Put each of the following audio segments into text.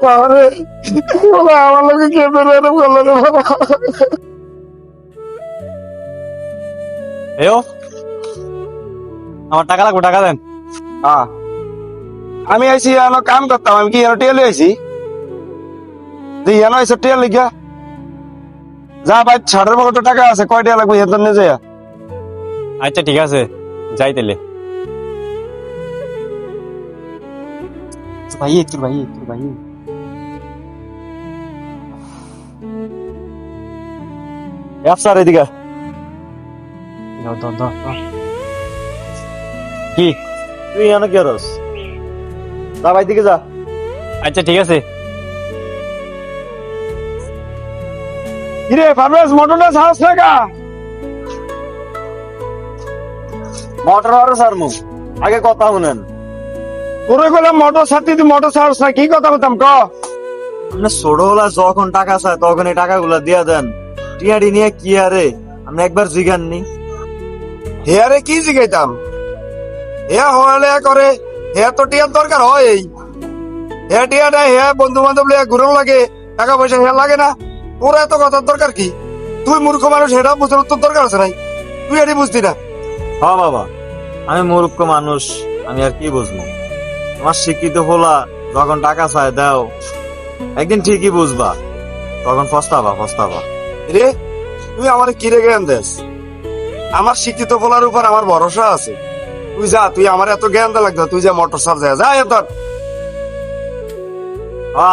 বাবারে, বাবা, আমার লোকে খেতে এরকম করলো রে বাবা। এও আমার টাকা লাগবে, টাকা দেন। হ্যাঁ, আমি আইসি এনো কাম করতাম, আমি কি এনো টিয়া লই আইসি যে এনো আইসো টিয়া লিখা যা ভাই, 60 টাকা আছে, কয় টিয়া লাগবে এর নিয়ে যায়। আচ্ছা ঠিক আছে, যাই তাহলে। ভাই তোর ভাই আফসার এদিকে কি? তুই এনো কি রস, যা ভাই দিকে যা। আচ্ছা ঠিক আছে। কিরে পারভেজ, মোটরটা সাহস লাগা। মোটর আর সারমু, আগে কথা শুনেন। তোরে কইলাম মোটর সাথে, তুই মোটর সাহস না, কি কথা বলতাম ক। আপনি ছোটবেলা যখন টাকা চায় তখন এই টাকাগুলা দিয়া দেন, টিয়াডি নিয়ে কি আরে আপনি একবার জিগাননি? হেয়ারে কি জিগাইতাম, হেয়া হলে করে, হেয়া তো টিয়ার দরকার হয়। হেয়া টিয়াটা হেয়া বন্ধু বান্ধব লিয়া ঘুরো লাগে, টাকা পয়সা হেয়া লাগে না। তোর এত কথার দরকার কি? তুই মূর্খ মানুষ, হেটা বুঝার তোর দরকার আছে নাই, তুই এটি বুঝতি না। হ বাবা, আমি মূর্খ মানুষ, আমি আর কি বুঝবো। তোমার শিক্ষিত হলা যখন টাকা চায় দাও, একদিন ঠিকই বুঝবা, তখন পস্তাবা। রে, তুই আমার কি রে জ্ঞান দেস? আমার শিক্ষিত বলার উপর আমার ভরসা আছে। তুই যা, তুই আমার এত জ্ঞান দা লাগতো, তুই যা মোটর সার যা এত।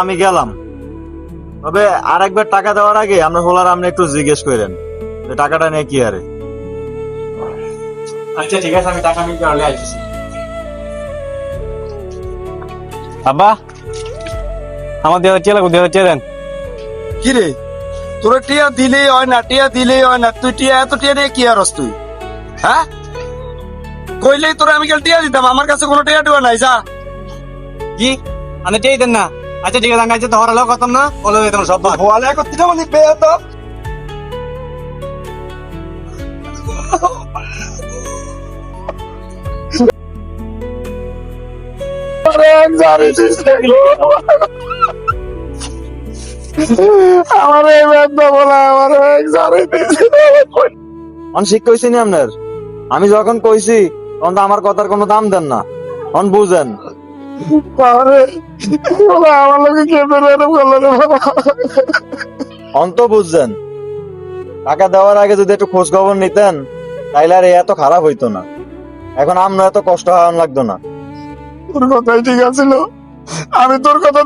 আমি গেলাম, তবে আর একবার টাকা দেওয়ার আগে আমরা হলার আপনি একটু জিজ্ঞেস করেন যে টাকাটা নিয়ে কি আরে। আচ্ছা ঠিক আছে, আমি টাকা নিতে পারলে আসছি। আব্বা, আমার 2000 লাগবে, 2000 দেন। কি রে, তোর টিয়া দিলেই হয় না, টিয়া দিলেই হয় না, তুই টিয়া এত টিয়া নিয়ে কি আরস তুই? হ্যাঁ, কইলেই তোর আমি কাল টিয়া দিতাম, আমার কাছে কোনো টিয়া টিয়া নাই, যা। কি আমি টেই দেন না? আচ্ছা ঠিক আছে, আমি আজকে ধরা লোক করতাম না, বলে দিতাম সব বাদ। বলে করতে যাবো লিখবে এত। আমার এই ব্যর্থ বলা, আমার অনশিক কইছি নি আপনার? আমি যখন কইছি তখন তো আমার কথার কোনো দাম দেন না, তখন বুঝেন। আমার লোকে খেতে এরকম করলো রে বাবা। অন্ত বুঝছেন, টাকা দেওয়ার আগে যদি একটু খোঁজ খবর নিতেন তাইলে আর এত খারাপ হইতো না, এখন আমরা এত কষ্ট হওয়ান লাগতো না। তোর কথাই ঠিক আছিল, আমি তোর কথা